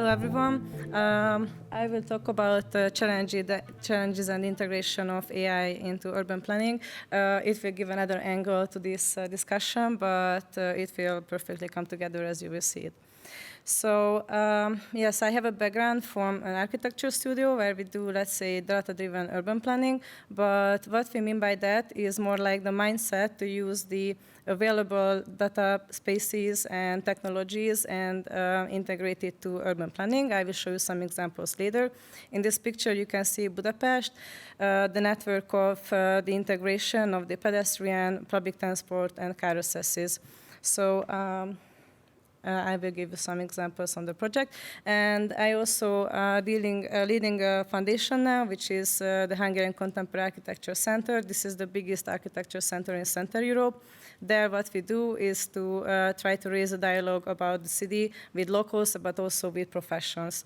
everyone. I will talk about challenges and integration of AI into urban planning. It will give another angle to this discussion, but it will perfectly come together as you will see it. So, yes, I have a background from an architecture studio where we do, let's say, data-driven urban planning. But what we mean by that is more like the mindset to use the available data spaces and technologies and integrate it to urban planning. I will show you some examples later. In this picture, you can see Budapest, the network of the integration of the pedestrian, public transport, and car accesses. So, I will give you some examples on the project. And I also leading a foundation now, which is the Hungarian Contemporary Architecture Center. This is the biggest architecture center in Central Europe. There, what we do is to try to raise a dialogue about the city with locals, but also with professionals.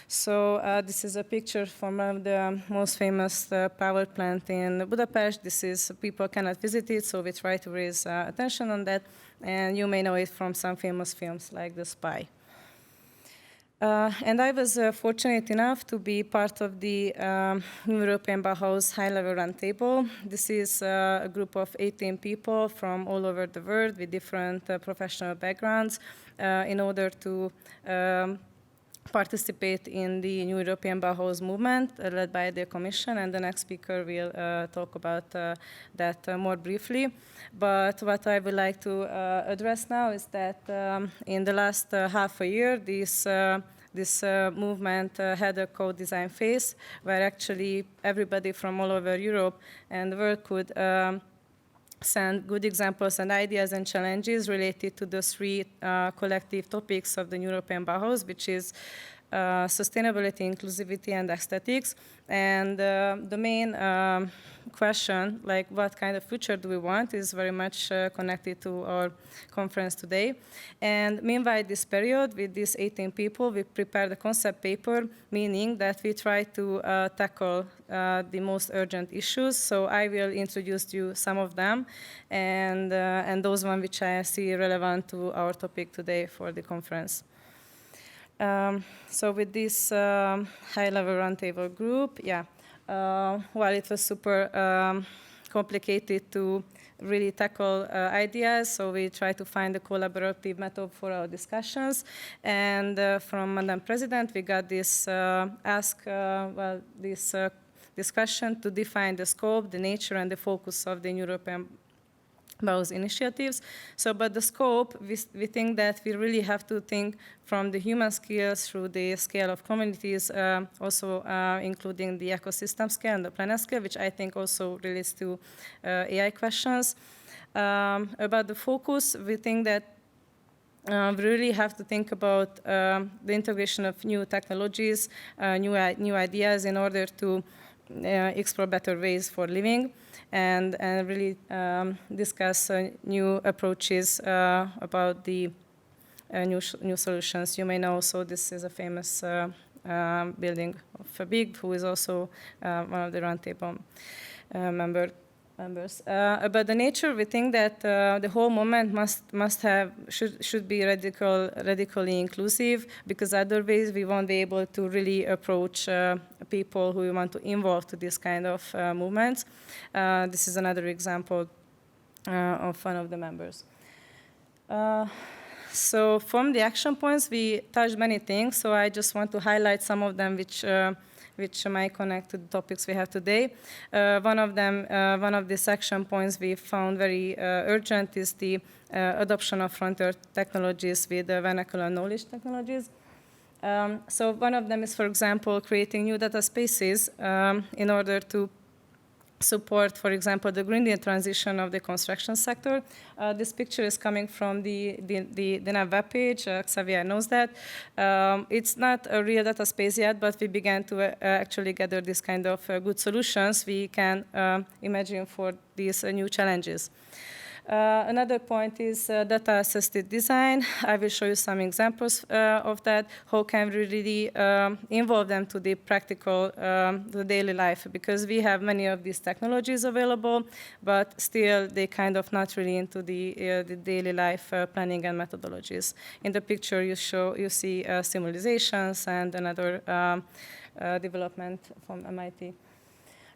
So this is a picture from one of the most famous power plant in Budapest. This is, people cannot visit it, so we try to raise attention on that. And you may know it from some famous films like The Spy. And I was fortunate enough to be part of the European Bauhaus high-level roundtable. This is a group of 18 people from all over the world with different professional backgrounds in order to participate in the new European Bauhaus movement led by the Commission, and the next speaker will talk about that more briefly. But what I would like to address now is that in the last half a year, this movement had a co-design phase where actually everybody from all over Europe and the world could send good examples and ideas and challenges related to the three collective topics of the European Bauhaus, which is sustainability, inclusivity, and aesthetics. And the main question, like what kind of future do we want, is very much connected to our conference today. And meanwhile, this period, with these 18 people, we prepared a concept paper, meaning that we try to tackle the most urgent issues. So I will introduce you some of them, and those ones which I see relevant to our topic today for the conference. So with this high-level roundtable group, well, it was super complicated to really tackle ideas, so we try to find a collaborative method for our discussions. And from Madam President, we got this discussion to define the scope, the nature, and the focus of the European Bauhaus initiatives. So, but the scope, we think that we really have to think from the human skills through the scale of communities, also including the ecosystem scale and the planet scale, which I think also relates to AI questions. About the focus, we think that we really have to think about the integration of new technologies, new ideas in order to explore better ways for living, and really discuss new approaches about the new solutions. You may know also this is a famous building of Big, who is also one of the roundtable members. About the nature, we think that the whole movement should be radically inclusive, because otherwise we won't be able to really approach people who we want to involve to this kind of movements. This is another example of one of the members. So from the action points, we touched many things, so I just want to highlight some of them which might connect to the topics we have today. One of these action points we found very urgent is the adoption of frontier technologies with vernacular knowledge technologies. So one of them is, for example, creating new data spaces in order to support, for example, the Green Deal transition of the construction sector. This picture is coming from the NAV webpage. Xavier knows that. It's not a real data space yet, but we began to actually gather this kind of good solutions we can imagine for these new challenges. Another point is data-assisted design. I will show you some examples of that. How can we really involve them to the practical, the daily life? Because we have many of these technologies available, but still they kind of not really into the daily life planning and methodologies. In the picture you see simulations and another development from MIT.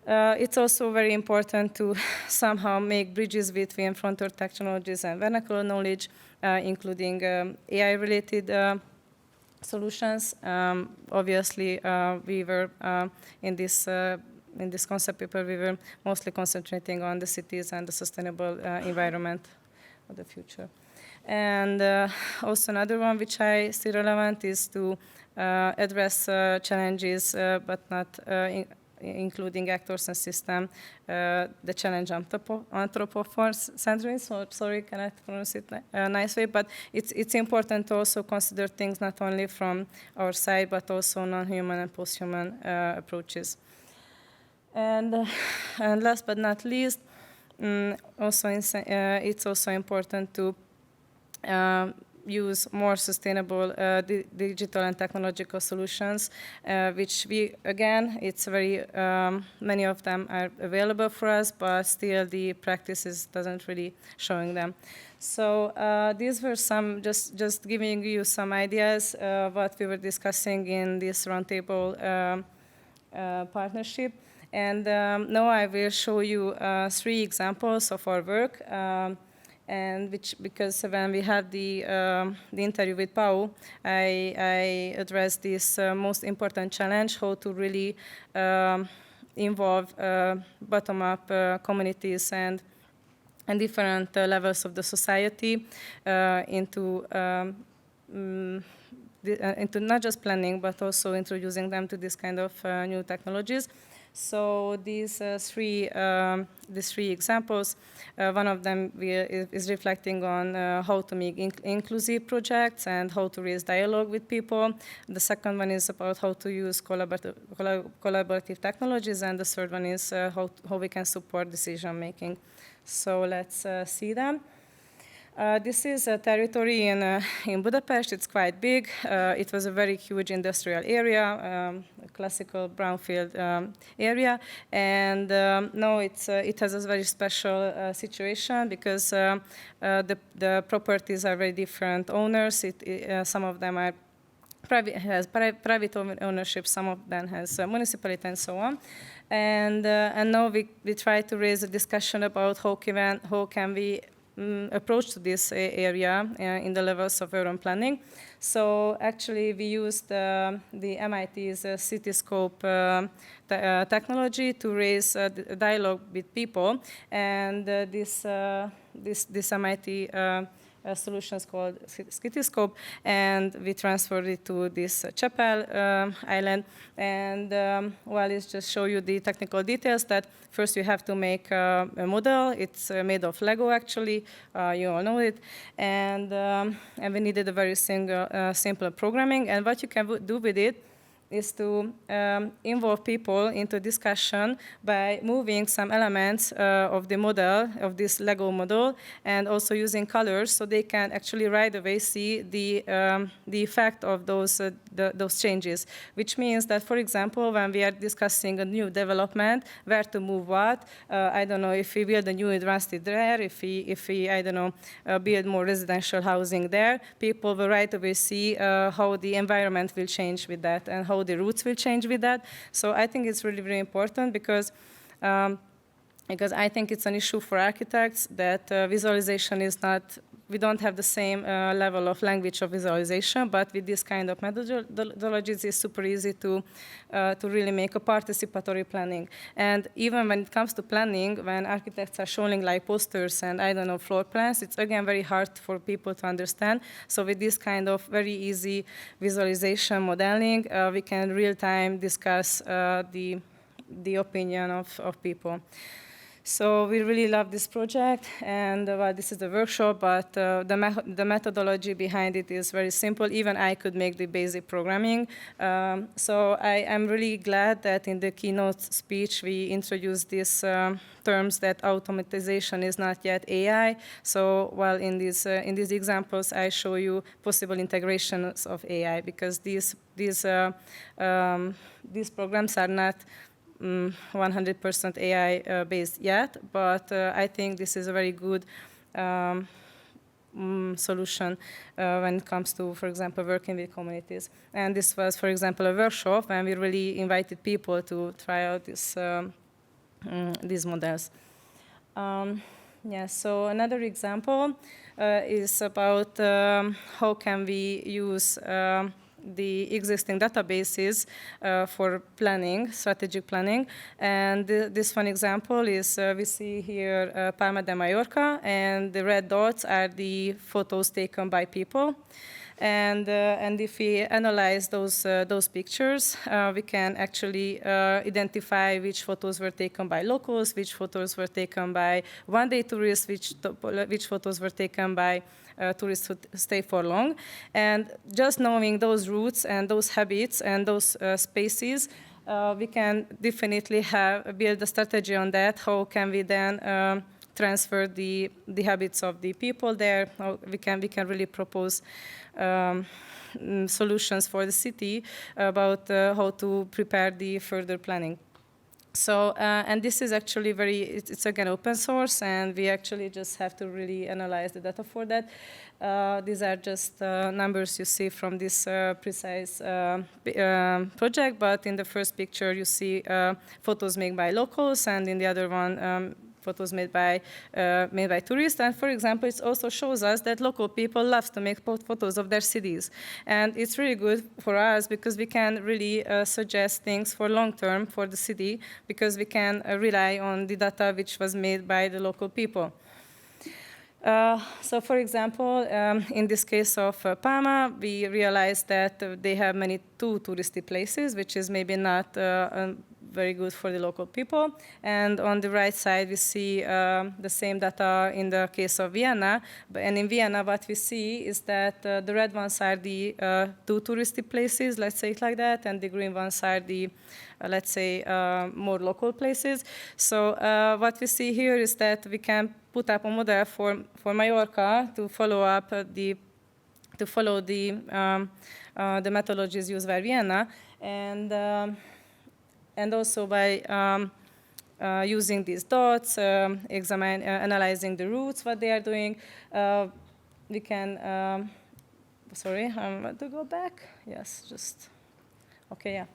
It's also very important to somehow make bridges between frontier technologies and vernacular knowledge, including AI-related solutions. Obviously, we were in this concept paper, we were mostly concentrating on the cities and the sustainable environment of the future. And also another one which I see relevant is to address challenges, but not including actors and system, the challenge anthropomorphism. So sorry, cannot pronounce it a nice way, but it's important to also consider things not only from our side, but also non-human and post-human approaches. And last but not least, it's also important to use more sustainable digital and technological solutions, which it's very, many of them are available for us, but still the practices doesn't really showing them. So these were some, just giving you some ideas what we were discussing in this roundtable partnership. And now I will show you 3 examples of our work. And because when we had the interview with Pau, I addressed this most important challenge, how to really involve bottom-up communities and different levels of the society into not just planning, but also introducing them to this kind of new technologies. So these three examples, one of them is reflecting on how to make inclusive projects and how to raise dialogue with people. The second one is about how to use collaborative technologies, and the third one is how we can support decision making. So let's see them. This is a territory in Budapest. It's quite big. It was a very huge industrial area, a classical brownfield area. And now it has a very special situation because the properties are very different owners. Some of them are private ownership, some of them has municipality and so on. And now we try to raise a discussion about how can we approach to this area in the levels of urban planning. So actually we used the MIT's Cityscope technology to raise a dialogue with people, and this MIT solutions called Cityscope, and we transferred it to this chapel island. And well, it's just show you the technical details that first you have to make a model. It's made of Lego, actually. You all know it. And we needed a very simple programming. And what you can do with it is to involve people into discussion by moving some elements of the model, of this Lego model, and also using colors, so they can actually right away see the effect of those changes. Which means that, for example, when we are discussing a new development, where to move what, I don't know, if we build a new university there, if we I don't know, build more residential housing there, people will right away see how the environment will change with that and how the routes will change with that. So I think it's really very important because I think it's an issue for architects that visualization is not, we don't have the same level of language of visualization, but with this kind of methodologies, it's super easy to really make a participatory planning. And even when it comes to planning, when architects are showing like posters and I don't know, floor plans, it's again very hard for people to understand. So with this kind of very easy visualization modeling, we can real time discuss the opinion of people. So we really love this project, and well, this is the workshop, but the methodology behind it is very simple. Even I could make the basic programming. So I am really glad that in the keynote speech we introduced these terms that automatization is not yet AI. So while in these examples I show you possible integrations of AI, because these programs are not 100% AI based yet, but I think this is a very good solution when it comes to, for example, working with communities. And this was, for example, a workshop, and we really invited people to try out these models. Yeah, so another example is about how can we use the existing databases for planning, strategic planning. And this one example is, we see here Palma de Mallorca, and the red dots are the photos taken by people. And if we analyze those pictures, we can actually identify which photos were taken by locals, which photos were taken by one-day tourists, which photos were taken by tourists who stay for long. And just knowing those routes and those habits and those spaces, we can definitely build a strategy on that. How can we then transfer the habits of the people there? How we can really propose solutions for the city about how to prepare the further planning. So, and this is actually it's again open source, and we actually just have to really analyze the data for that. These are just numbers you see from this precise project, but in the first picture you see photos made by locals, and in the other one photos made by tourists. And for example, it also shows us that local people love to make photos of their cities. And it's really good for us because we can really suggest things for long term for the city, because we can rely on the data which was made by the local people. So for example, in this case of Palma, we realized that they have too touristy places, which is maybe not very good for the local people. And on the right side, we see the same data in the case of Vienna. And in Vienna, what we see is that the red ones are the too touristy places, let's say it like that, and the green ones are the, let's say, more local places. So what we see here is that we can put up a model for Mallorca to follow up the methodologies used by Vienna, and also by using these dots, analyzing the routes, what they are doing, we can. Sorry, I want to go back. Yes, just okay. Yeah.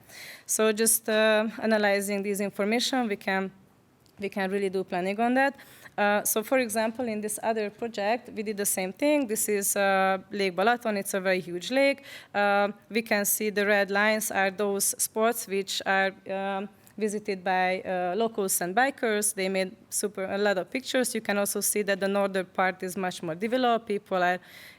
So just analyzing this information, we can really do planning on that. So for example, in this other project, we did the same thing. This is Lake Balaton. It's a very huge lake. We can see the red lines are those spots which are visited by locals and bikers. They made a lot of pictures. You can also see that the northern part is much more developed.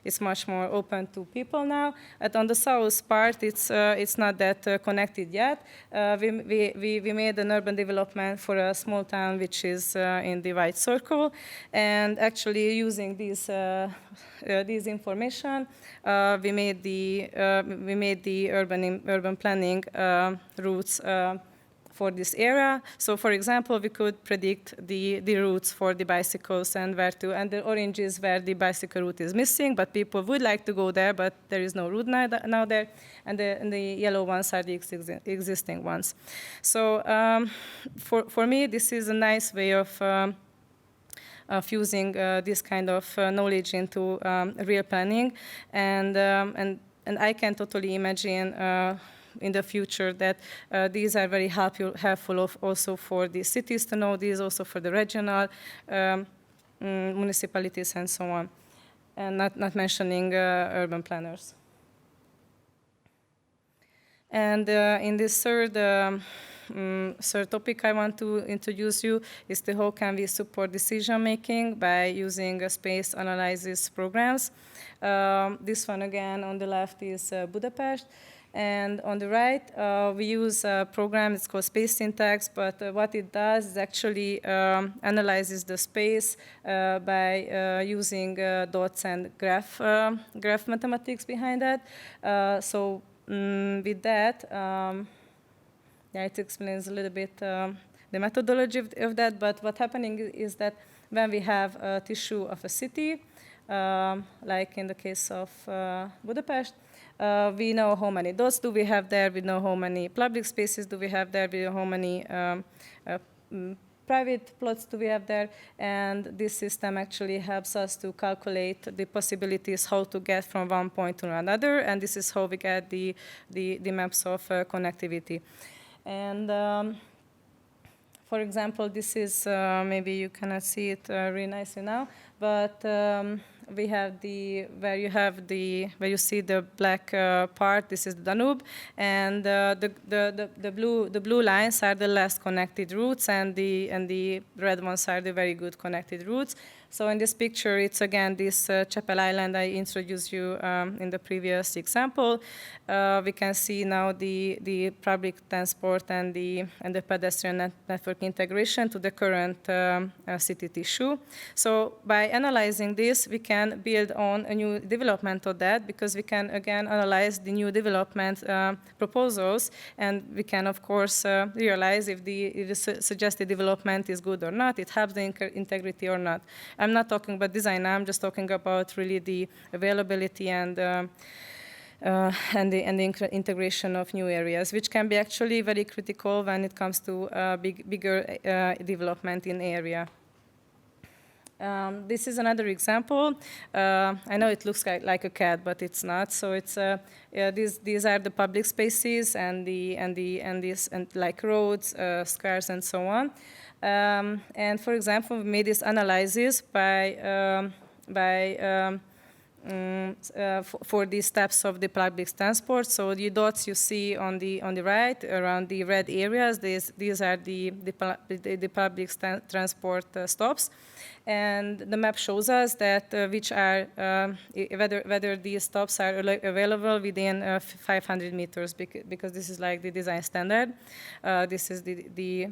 It's much more open to people now. And on the south part, it's not that connected yet. We made an urban development for a small town which is in the white circle, and actually using this information, we made the urban planning routes for this area. So for example, we could predict the routes for the bicycles and and the orange is where the bicycle route is missing, but people would like to go there, but there is no route now there, and the yellow ones are the existing ones. So for me, this is a nice way of using this kind of knowledge into real planning, and I can totally imagine in the future that these are very helpful also for the cities to know these, also for the regional municipalities and so on, and not mentioning urban planners. And in this third topic I want to introduce you is how can we support decision making by using space analysis programs. This one again on the left is Budapest. And on the right, we use a program, it's called Space Syntax, but what it does is actually analyzes the space by using dots and graph mathematics behind that. With that, yeah, it explains a little bit the methodology of that, but what's happening is that when we have a tissue of a city, like in the case of Budapest, we know how many dots do we have there, we know how many public spaces do we have there, we know how many private plots do we have there, and this system actually helps us to calculate the possibilities how to get from one point to another, and this is how we get the maps of connectivity. And for example, this is, maybe you cannot see it really nicely now, but we have where you see the black part, this is the Danube, and the blue lines are the less connected routes, and the red ones are the very good connected routes. So in this picture, it's again this Chapel Island I introduced you in the previous example. We can see now the public transport and the pedestrian network integration to the current city tissue. So by analyzing this, we can build on a new development of that, because we can again analyze the new development proposals, and we can of course realize if the suggested development is good or not, it helps the integrity or not. I'm not talking about design now, I'm just talking about really the availability and the integration of new areas, which can be actually very critical when it comes to bigger development in area. This is another example. I know it looks like a cat, but it's not. So it's these are the public spaces and like roads, squares, and so on. And for example, we made this analysis for these steps of the public transport. So the dots you see on the right around the red areas, these are the public transport stops, and the map shows us that whether these stops are available within 500 meters, because this is like the design standard. This is the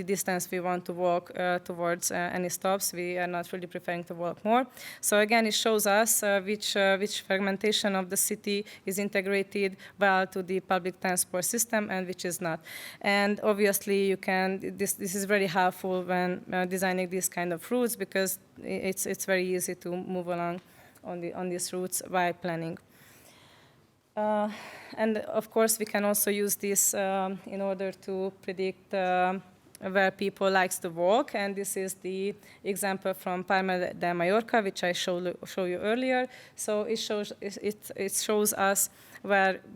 distance we want to walk towards any stops. We are not really preferring to walk more. So again, it shows us which fragmentation of the city is integrated well to the public transport system and which is not. And obviously, you can. This is very helpful when designing these kind of routes, because it's very easy to move along on these routes while planning. And of course, we can also use this in order to predict where people likes to walk. And this is the example from Palma de Mallorca, which I showed you earlier. So it shows us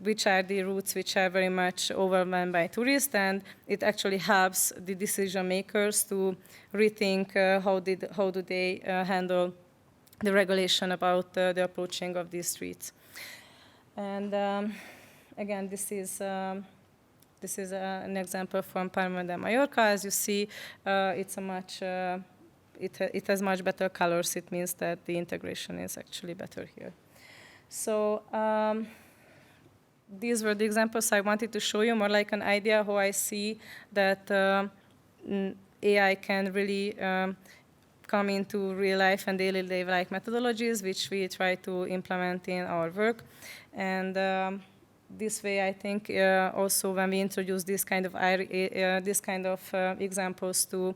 which are the routes which are very much overwhelmed by tourists, and it actually helps the decision makers to rethink how do they handle the regulation about the approaching of these streets. And again, this is an example from Palma de Mallorca. As you see, it's it has much better colors. It means that the integration is actually better here. So these were the examples I wanted to show you, more like an idea how I see that AI can really come into real life and daily life methodologies, which we try to implement in our work. And this way, I think, also when we introduce this kind of examples to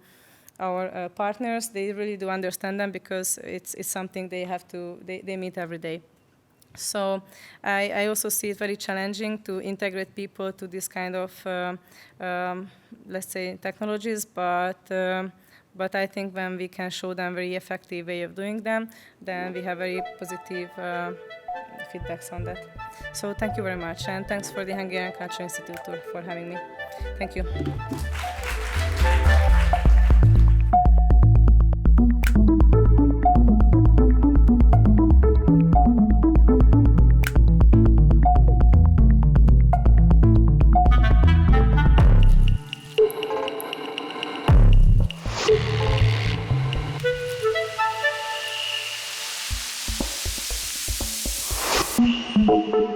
our partners, they really do understand them, because it's something they meet every day. So I also see it very challenging to integrate people to this kind of, let's say, technologies, but I think when we can show them very effective way of doing them, then we have very positive feedbacks on that. So thank you very much, and thanks for the Hungarian Culture Institute for having me. Thank you. Thank you.